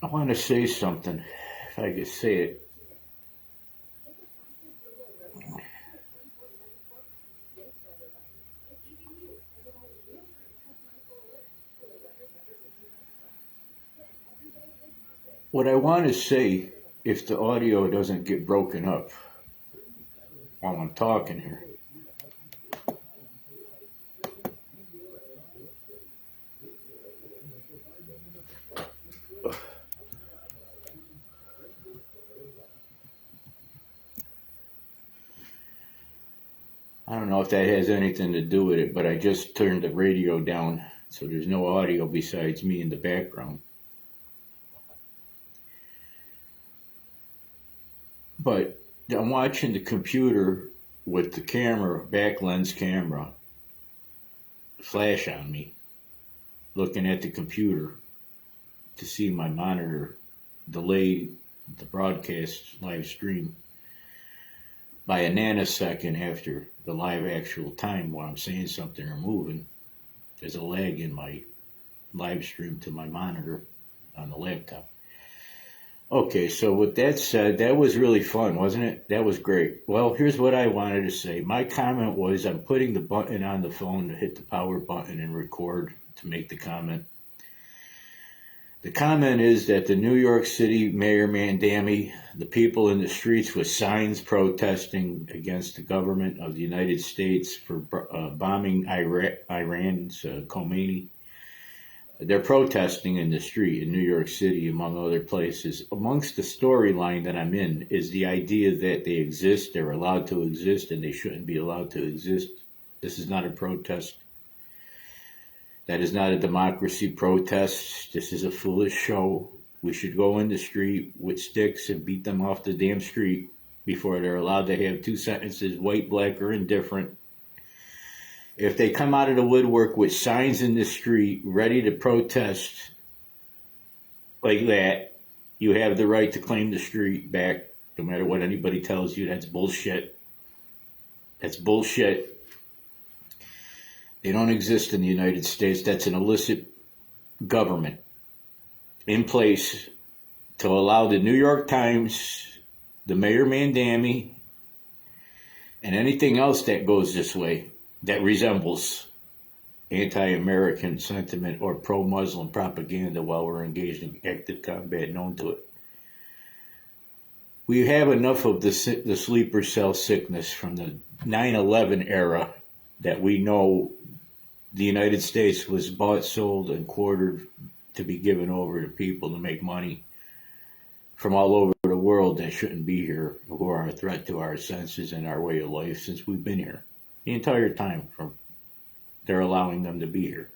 I want to say something, if I could say it. What I want to say, if the audio doesn't get broken up while I'm talking here, I don't know if that has anything to do with it, but I just turned the radio down so there's no audio besides me in the background. But I'm watching the computer with the camera, back lens camera, flash on me, looking at the computer to see my monitor delay the broadcast live stream by a nanosecond after the live actual time while I'm saying something or moving. There's a lag in my live stream to my monitor on the laptop. Okay, so with that said, that was really fun, wasn't it? That was great. Well, here's what I wanted to say. My comment was I'm putting the button on the phone to hit the power button and record to make the comment. The comment is that the New York City Mayor Mandami, the people in the streets with signs protesting against the government of the United States for bombing Iran's Khomeini, They're protesting in the street in New York City, among other places. Amongst the storyline that I'm in is the idea that they exist, they're allowed to exist, and they shouldn't be allowed to exist. This is not a protest. That is not a democracy protest. This is a foolish show. We should go in the street with sticks and beat them off the damn street before they're allowed to have two sentences, white, black, or indifferent. If they come out of the woodwork with signs in the street ready to protest like that, you have the right to claim the street back, no matter what anybody tells you. That's bullshit. That's bullshit. They don't exist in the United States. That's an illicit government in place to allow the New York Times, the Mayor Mandami, and anything else that goes this way that resembles anti-American sentiment or pro-Muslim propaganda while we're engaged in active combat known to it. We have enough of the sleeper cell sickness from the 9/11 era that we know the United States was bought, sold, and quartered to be given over to people to make money from all over the world that shouldn't be here, who are a threat to our senses and our way of life since we've been here. The entire time they're allowing them to be here.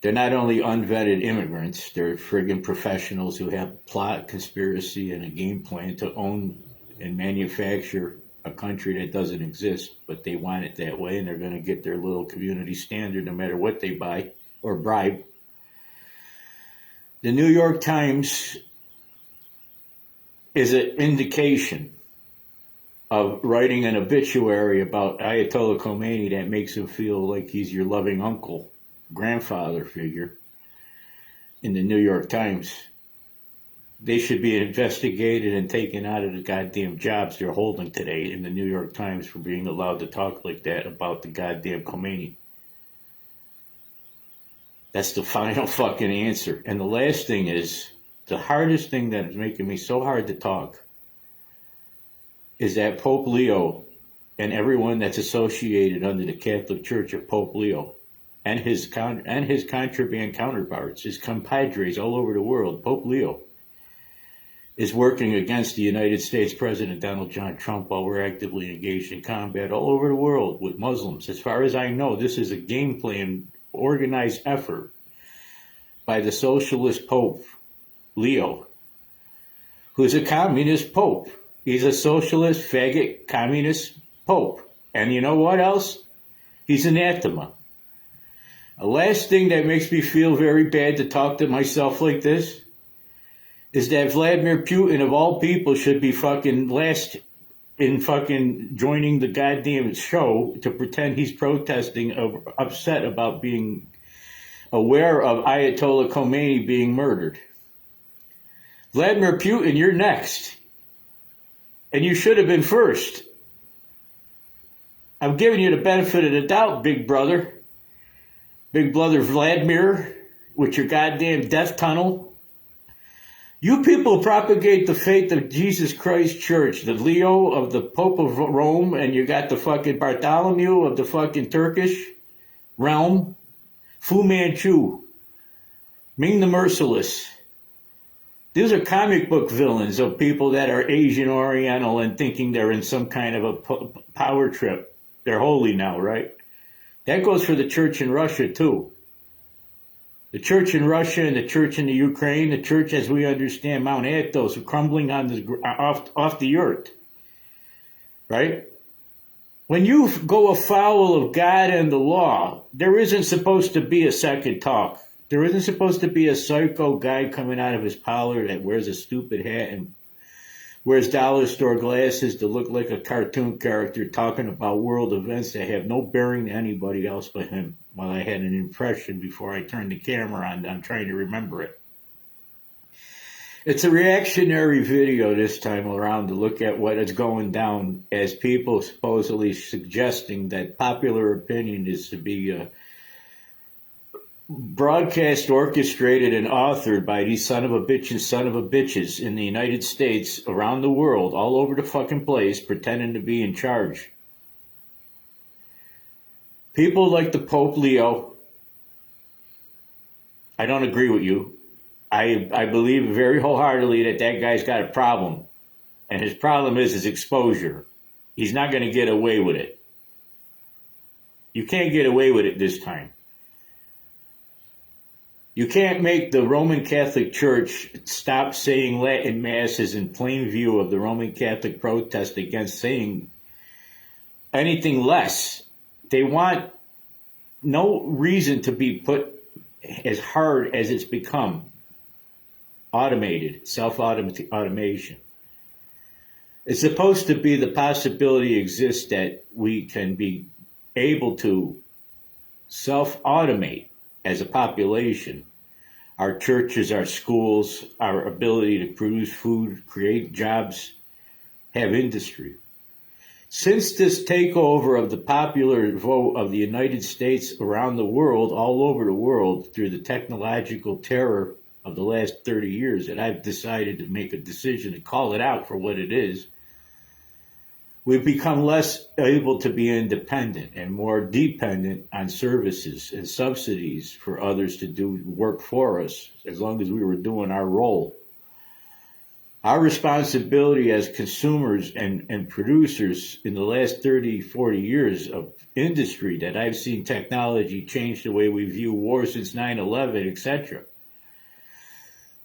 They're not only unvetted immigrants, they're friggin' professionals who have plot, conspiracy, and a game plan to own and manufacture a country that doesn't exist, but they want it that way, and they're going to get their little community standard no matter what they buy or bribe. The New York Times is an indication of writing an obituary about Ayatollah Khomeini that makes him feel like he's your loving uncle, grandfather figure in the New York Times. They should be investigated and taken out of the goddamn jobs they're holding today in the New York Times for being allowed to talk like that about the goddamn Khomeini. That's the final fucking answer. And the last thing is, the hardest thing that is making me so hard to talk is that Pope Leo and everyone that's associated under the Catholic Church of Pope Leo and his contraband counterparts, his compadres all over the world, Pope Leo is working against the United States President Donald John Trump while we're actively engaged in combat all over the world with Muslims. As far as I know, this is a game plan, organized effort by the socialist Pope Leo, who's a communist pope. He's a socialist, faggot, communist pope. And you know what else? He's anathema. The last thing that makes me feel very bad to talk to myself like this is that Vladimir Putin, of all people, should be fucking last in fucking joining the goddamn show to pretend he's protesting, upset about being aware of Ayatollah Khomeini being murdered. Vladimir Putin, you're next. And you should have been first. I'm giving you the benefit of the doubt, big brother. Big brother Vladimir, with your goddamn death tunnel. You people propagate the faith of Jesus Christ Church, the Leo of the Pope of Rome, and you got the fucking Bartholomew of the fucking Turkish realm, Fu Manchu, Ming the Merciless. These are comic book villains of people that are Asian Oriental and thinking they're in some kind of a power trip. They're holy now, right? That goes for the church in Russia, too. The church in Russia and the church in the Ukraine, the church as we understand Mount Athos, crumbling on off the earth, right? When you go afoul of God and the law, there isn't supposed to be a second talk. There isn't supposed to be a psycho guy coming out of his parlor that wears a stupid hat and wears dollar store glasses to look like a cartoon character talking about world events that have no bearing to anybody else but him. While I had an impression before I turned the camera on, I'm trying to remember it. It's a reactionary video this time around to look at what is going down as people supposedly suggesting that popular opinion is to be broadcast, orchestrated, and authored by these son of a bitches in the United States, around the world, all over the fucking place, pretending to be in charge. People like the Pope Leo I don't agree with you. I believe very wholeheartedly that that guy's got a problem, and his problem is his exposure. He's not going to get away with it. You can't get away with it this time. You can't make the Roman Catholic Church stop saying Latin masses in plain view of the Roman Catholic protest against saying anything less. They want no reason to be put as hard as it's become. Automated, self-automation. It's supposed to be the possibility exists that we can be able to self-automate as a population. Our churches, our schools, our ability to produce food, create jobs, have industry. Since this takeover of the popular vote of the United States around the world, all over the world, through the technological terror of the last 30 years, that I've decided to make a decision to call it out for what it is, we've become less able to be independent and more dependent on services and subsidies for others to do work for us, as long as we were doing our role. Our responsibility as consumers and producers in the last 30, 40 years of industry that I've seen technology change the way we view war since 9/11, etc.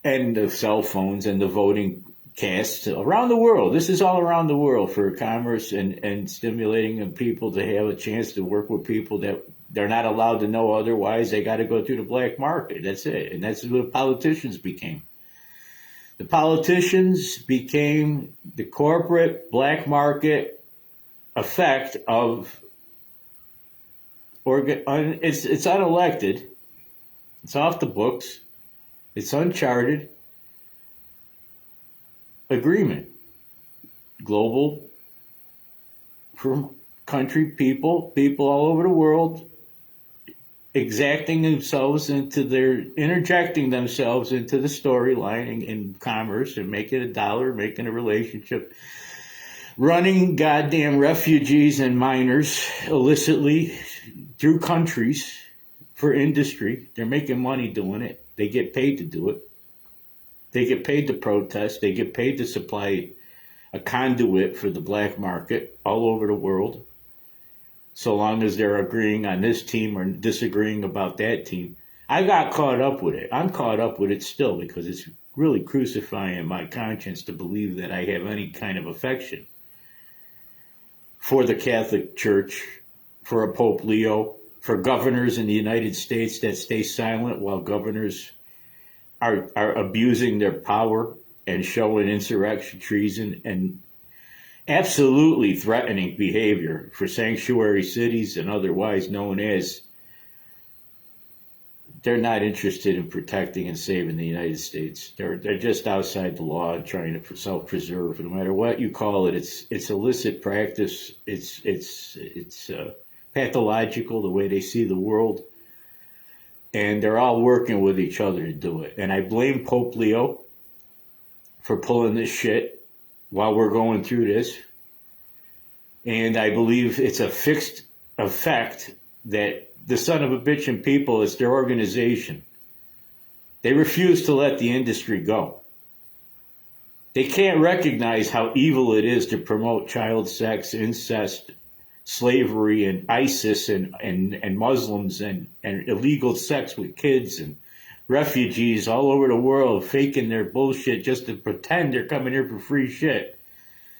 And the cell phones and the voting casts around the world. This is all around the world for commerce and stimulating people to have a chance to work with people that they're not allowed to know otherwise. They got to go through the black market. That's it. And that's what politicians became. The politicians became the corporate black market effect of it's unelected. It's off the books. It's uncharted agreement. Global from country people all over the world exacting themselves into interjecting themselves into the storyline in commerce and making a dollar, making a relationship, running goddamn refugees and minors illicitly through countries for industry. They're making money doing it. They get paid to do it. They get paid to protest. They get paid to supply a conduit for the black market all over the world. So long as they're agreeing on this team or disagreeing about that team. I got caught up with it. I'm caught up with it still because it's really crucifying my conscience to believe that I have any kind of affection for the Catholic Church, for a Pope Leo, for governors in the United States that stay silent while governors are abusing their power and showing insurrection, treason, and absolutely threatening behavior for sanctuary cities and otherwise known as. They're not interested in protecting and saving the United States. They're just outside the law and trying to self-preserve. No matter what you call it, it's illicit practice. It's pathological the way they see the world, and they're all working with each other to do it. And I blame Pope Leo for pulling this shit while we're going through this. And I believe it's a fixed effect that the son of a bitch and people, it's their organization. They refuse to let the industry go. They can't recognize how evil it is to promote child sex, incest, slavery, and ISIS and Muslims and illegal sex with kids and refugees all over the world faking their bullshit just to pretend they're coming here for free shit.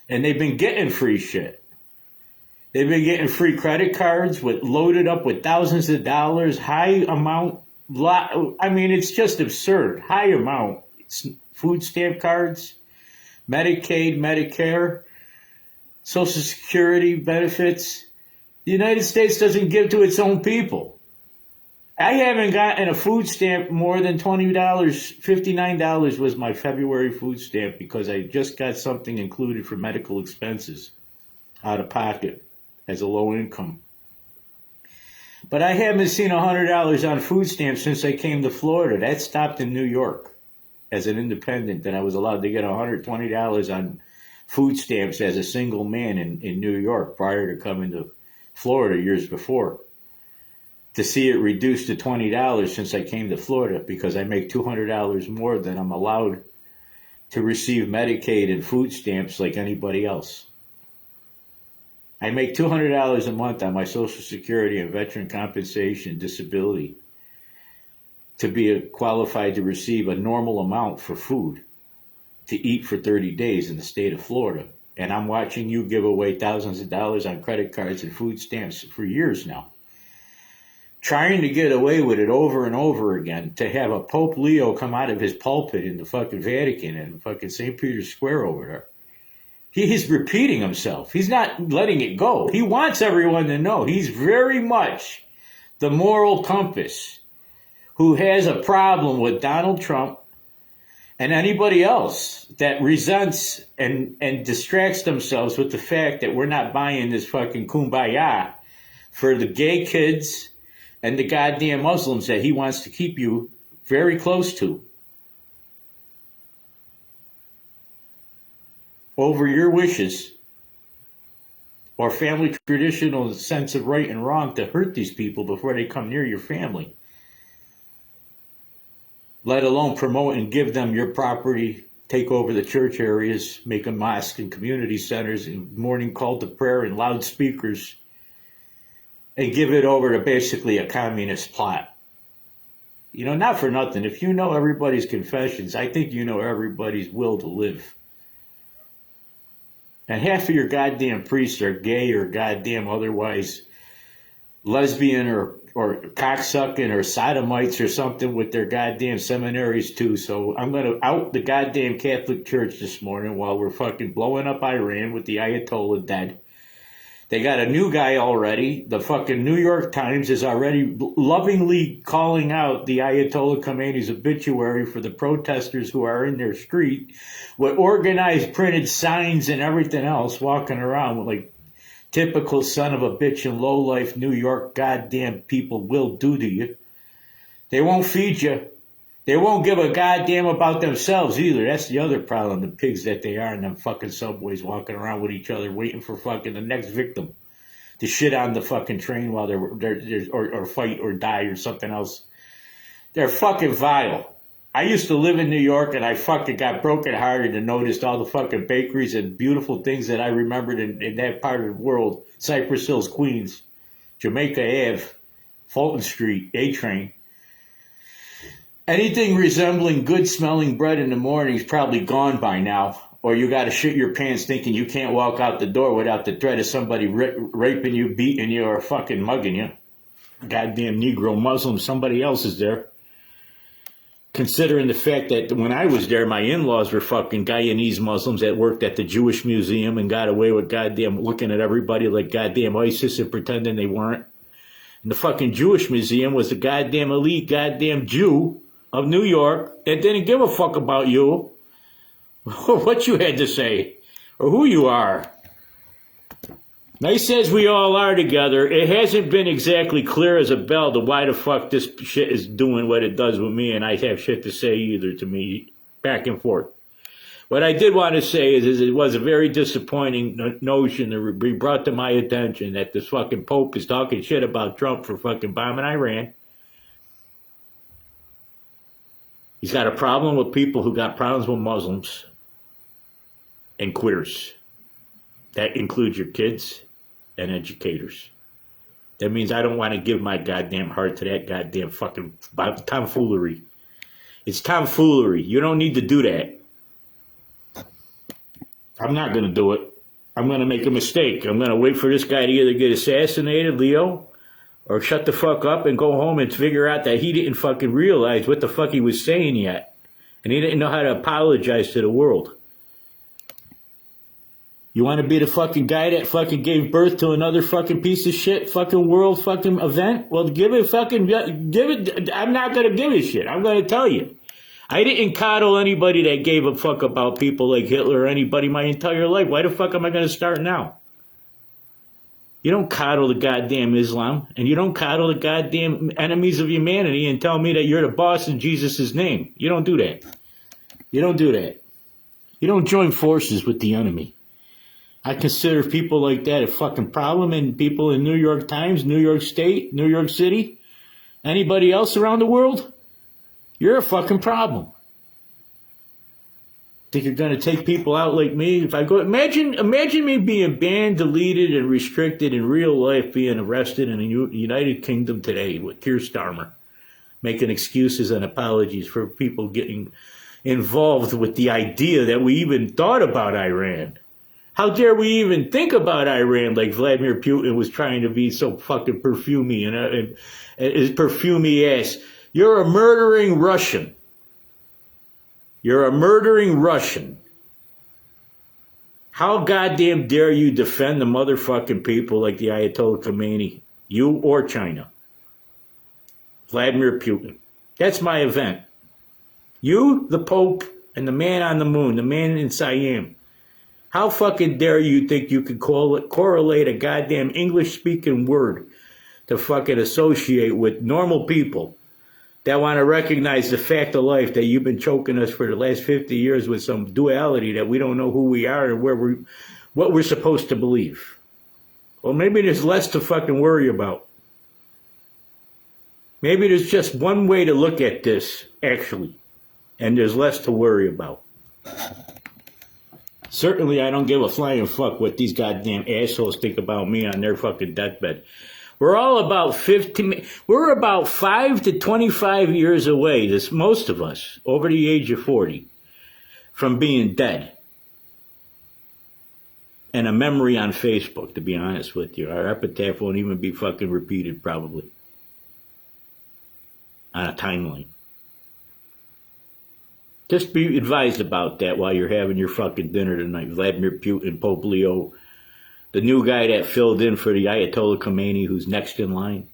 And they've been getting free shit. They've been getting free credit cards loaded up with thousands of dollars, high amount. I mean, it's just absurd. High amount. Food stamp cards, Medicaid, Medicare, Social Security benefits. The United States doesn't give to its own people. I haven't gotten a food stamp more than $20. $59 was my February food stamp because I just got something included for medical expenses out of pocket as a low income. But I haven't seen $100 on food stamps since I came to Florida. That stopped in New York as an independent. Then I was allowed to get $120 on food stamps as a single man in New York prior to coming to Florida years before. to see it reduced to $20 since I came to Florida, because I make $200 more than I'm allowed to receive Medicaid and food stamps like anybody else. I make $200 a month on my Social Security and veteran compensation disability to be qualified to receive a normal amount for food to eat for 30 days in the state of Florida. And I'm watching you give away thousands of dollars on credit cards and food stamps for years now. Trying to get away with it over and over again, to have a Pope Leo come out of his pulpit in the fucking Vatican and fucking St. Peter's Square over there. He's repeating himself. He's not letting it go. He wants everyone to know he's very much the moral compass who has a problem with Donald Trump and anybody else that resents and distracts themselves with the fact that we're not buying this fucking kumbaya for the gay kids and the goddamn Muslims that he wants to keep you very close to. Over your wishes or family traditional sense of right and wrong to hurt these people before they come near your family. Let alone promote and give them your property, take over the church areas, make them mosques and community centers and morning call to prayer and loudspeakers, and give it over to basically a communist plot. You know, not for nothing. If you know everybody's confessions, I think you know everybody's will to live. And half of your goddamn priests are gay or goddamn otherwise lesbian or cocksucking or sodomites or something with their goddamn seminaries too. So I'm going to out the goddamn Catholic Church this morning while we're fucking blowing up Iran with the Ayatollah dead. They got a new guy already. The fucking New York Times is already lovingly calling out the Ayatollah Khomeini's obituary for the protesters who are in their street with organized printed signs and everything else, walking around with like typical son of a bitch and low-life New York goddamn people will do to you. They won't feed you. They won't give a goddamn about themselves either. That's the other problem, the pigs that they are in them fucking subways walking around with each other waiting for fucking the next victim to shit on the fucking train while they're or fight or die or something else. They're fucking vile. I used to live in New York and I fucking got brokenhearted and noticed all the fucking bakeries and beautiful things that I remembered in that part of the world. Cypress Hills, Queens, Jamaica Ave, Fulton Street, A-Train. Anything resembling good-smelling bread in the morning is probably gone by now, or you got to shit your pants thinking you can't walk out the door without the threat of somebody raping you, beating you, or fucking mugging you. Goddamn Negro Muslim, somebody else is there. Considering the fact that when I was there, my in-laws were fucking Guyanese Muslims that worked at the Jewish Museum and got away with goddamn looking at everybody like goddamn ISIS and pretending they weren't. And the fucking Jewish Museum was the goddamn elite goddamn Jew of New York that didn't give a fuck about you, what you had to say, or who you are. Nice as we all are together, it hasn't been exactly clear as a bell to why the fuck this shit is doing what it does with me, and I have shit to say either to me, back and forth. What I did want to say is it was a very disappointing notion to be brought to my attention that this fucking Pope is talking shit about Trump for fucking bombing Iran. He's got a problem with people who got problems with Muslims and queers. That includes your kids and educators. That means I don't want to give my goddamn heart to that goddamn fucking tomfoolery. It's tomfoolery. You don't need to do that. I'm not going to do it. I'm going to make a mistake. I'm going to wait for this guy to either get assassinated, Leo, or shut the fuck up and go home and figure out that he didn't fucking realize what the fuck he was saying yet. And he didn't know how to apologize to the world. You want to be the fucking guy that fucking gave birth to another fucking piece of shit fucking world fucking event? Well, give it. I'm not going to give a shit. I'm going to tell you. I didn't coddle anybody that gave a fuck about people like Hitler or anybody my entire life. Why the fuck am I going to start now? You don't coddle the goddamn Islam, and you don't coddle the goddamn enemies of humanity and tell me that you're the boss in Jesus' name. You don't do that. You don't do that. You don't join forces with the enemy. I consider people like that a fucking problem, and people in New York Times, New York State, New York City, Anybody else around the world? You're a fucking problem. Think you're going to take people out like me? If I go, imagine me being banned, deleted, and restricted in real life, being arrested in the United Kingdom today with Keir Starmer, making excuses and apologies for people getting involved with the idea that we even thought about Iran. How dare we even think about Iran like Vladimir Putin was trying to be so fucking perfumey and his perfumey ass. You're a murdering Russian. You're a murdering Russian. How goddamn dare you defend the motherfucking people like the Ayatollah Khomeini? You or China. Vladimir Putin. That's my event. You, the Pope, and the man on the moon, the man in Siam. How fucking dare you think you could correlate a goddamn English-speaking word to fucking associate with normal people that want to recognize the fact of life that you've been choking us for the last 50 years with some duality that we don't know who we are and what we're supposed to believe. Well, maybe there's less to fucking worry about. Maybe there's just one way to look at this, actually, and there's less to worry about. Certainly, I don't give a flying fuck what these goddamn assholes think about me on their fucking deathbed. We're about 5 to 25 years away, most of us, over the age of 40, from being dead. And a memory on Facebook, to be honest with you. Our epitaph won't even be fucking repeated, probably. On a timeline. Just be advised about that while you're having your fucking dinner tonight. Vladimir Putin, Pope Leo, the new guy that filled in for the Ayatollah Khomeini who's next in line.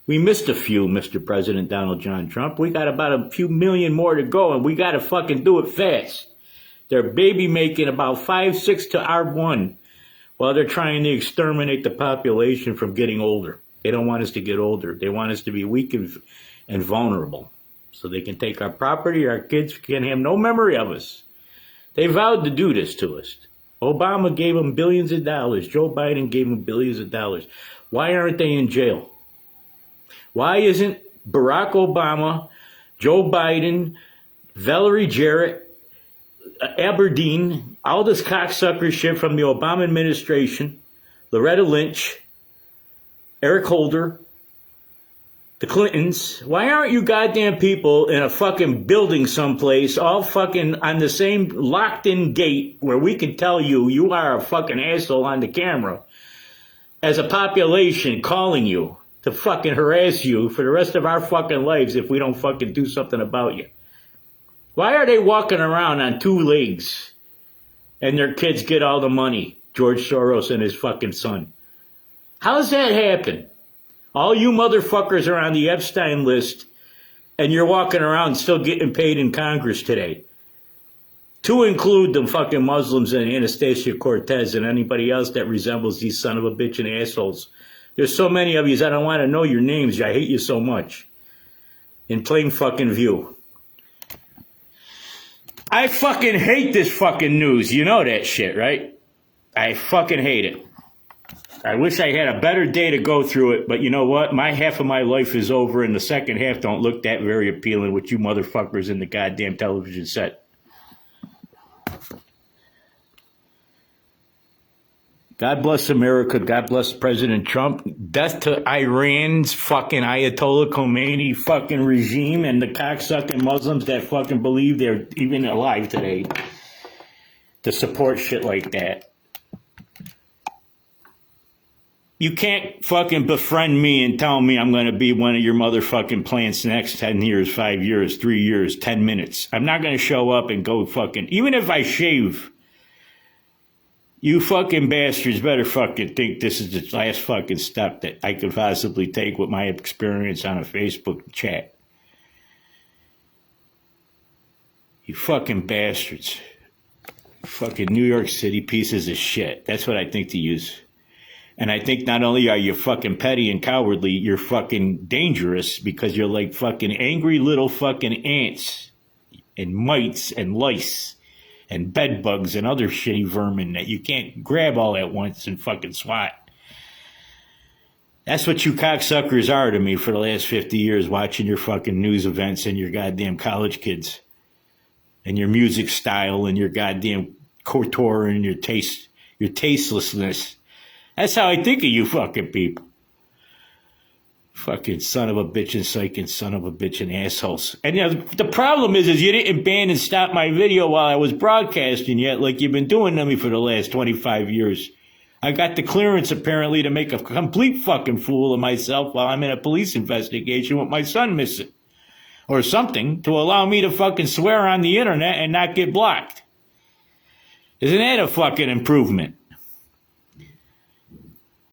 We missed a few, Mr. President Donald John Trump. We got about a few million more to go, and we got to fucking do it fast. They're baby making about 5, 6 to R1 while they're trying to exterminate the population from getting older. They don't want us to get older. They want us to be weak and vulnerable. So they can take our property, our kids can have no memory of us. They vowed to do this to us. Obama gave them billions of dollars. Joe Biden gave them billions of dollars. Why aren't they in jail? Why isn't Barack Obama, Joe Biden, Valerie Jarrett, Aberdeen, all this cocksucker shit from the Obama administration, Loretta Lynch, Eric Holder, the Clintons, why aren't you goddamn people in a fucking building someplace, all fucking on the same locked-in gate where we can tell you are a fucking asshole on the camera, as a population calling you to fucking harass you for the rest of our fucking lives if we don't fucking do something about you? Why are they walking around on 2 legs and their kids get all the money? George Soros and his fucking son. How's that happen? All you motherfuckers are on the Epstein list, and you're walking around still getting paid in Congress today. To include the fucking Muslims and Anastasia Cortez and anybody else that resembles these son of a bitch and assholes. There's so many of you, I don't want to know your names. I hate you so much. In plain fucking view. I fucking hate this fucking news. You know that shit, right? I fucking hate it. I wish I had a better day to go through it, but you know what? My half of my life is over, and the second half don't look that very appealing with you motherfuckers in the goddamn television set. God bless America. God bless President Trump. Death to Iran's fucking Ayatollah Khomeini fucking regime and the cocksucking Muslims that fucking believe they're even alive today to support shit like that. You can't fucking befriend me and tell me I'm going to be one of your motherfucking plants next 10 years, 5 years, 3 years, 10 minutes. I'm not going to show up and go fucking, even if I shave, you fucking bastards better fucking think this is the last fucking step that I could possibly take with my experience on a Facebook chat. You fucking bastards. Fucking New York City pieces of shit. That's what I think to use. And I think not only are you fucking petty and cowardly, you're fucking dangerous because you're like fucking angry little fucking ants and mites and lice and bed bugs and other shitty vermin that you can't grab all at once and fucking swat. That's what you cocksuckers are to me for the last 50 years, watching your fucking news events and your goddamn college kids and your music style and your goddamn couture and your tastelessness. That's how I think of you fucking people. Fucking son of a bitch and psych son of a bitch and assholes. And you know, the problem is you didn't ban and stop my video while I was broadcasting yet, like you've been doing to me for the last 25 years. I got the clearance apparently to make a complete fucking fool of myself while I'm in a police investigation with my son missing. Or something to allow me to fucking swear on the internet and not get blocked. Isn't that a fucking improvement?